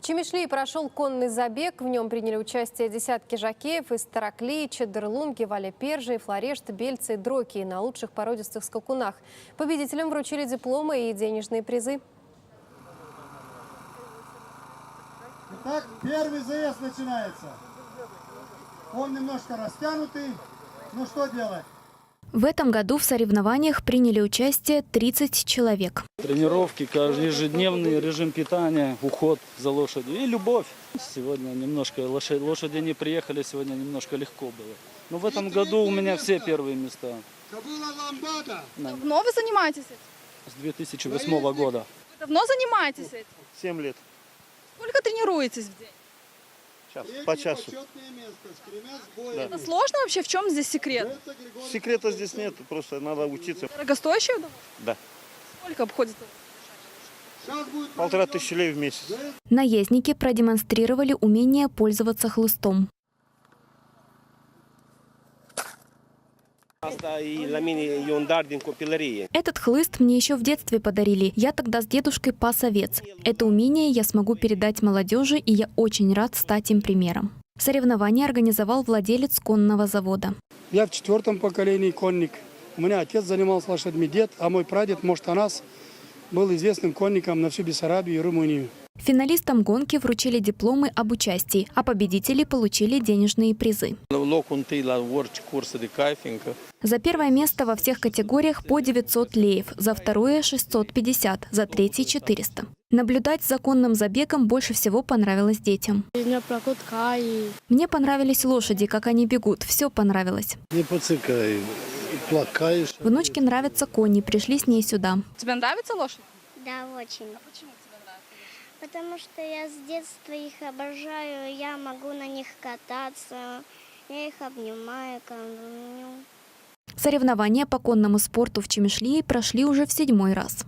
В Чимишлии прошел конный забег. В нем приняли участие десятки жокеев из Тараклии, Чеддерлунги, Валя-Пержи, Флорешта, Бельца и Дроки на лучших породистых скакунах. Победителям вручили дипломы и денежные призы. Итак, первый заезд начинается. Он немножко растянутый. Ну что делать? В этом году в соревнованиях приняли участие 30 человек. Тренировки, ежедневный режим питания, уход за лошадью и любовь. Сегодня немножко лошади не приехали, сегодня немножко легко было. Но в этом году у меня все первые места. Давно вы занимаетесь этим? С 2008 года. Вы давно занимаетесь этим? 7 лет. Сколько тренируетесь в день? Час, по часу. Это сложно вообще? В чем здесь секрет? Секрета здесь нет, просто надо учиться. Дорогостоящее? Да. Сколько обходится? 1500 лей в месяц. Наездники продемонстрировали умение пользоваться хлыстом. Этот хлыст мне еще в детстве подарили. Я тогда с дедушкой пас овец. Это умение я смогу передать молодежи, и я очень рад стать им примером. Соревнования организовал владелец конного завода. Я в 4-м поколении конник. У меня отец занимался лошадьми, дед, а мой прадед Моштанас был известным конником на всю Бессарабию и Румынию. Финалистам гонки вручили дипломы об участии, а победители получили денежные призы. За первое место во всех категориях по 900 леев, за второе – 650, за третье – 400. Наблюдать за конным забегом больше всего понравилось детям. Мне понравились лошади, как они бегут, все понравилось. Не подсыкай, плакаешь. Внучке нравятся кони, пришли с ней сюда. Тебе нравится лошадь? Да, очень. А почему тебе нравится? Потому что я с детства их обожаю, я могу на них кататься, я их обнимаю, кормлю. Соревнования по конному спорту в Чимишлии прошли уже в 7-й раз.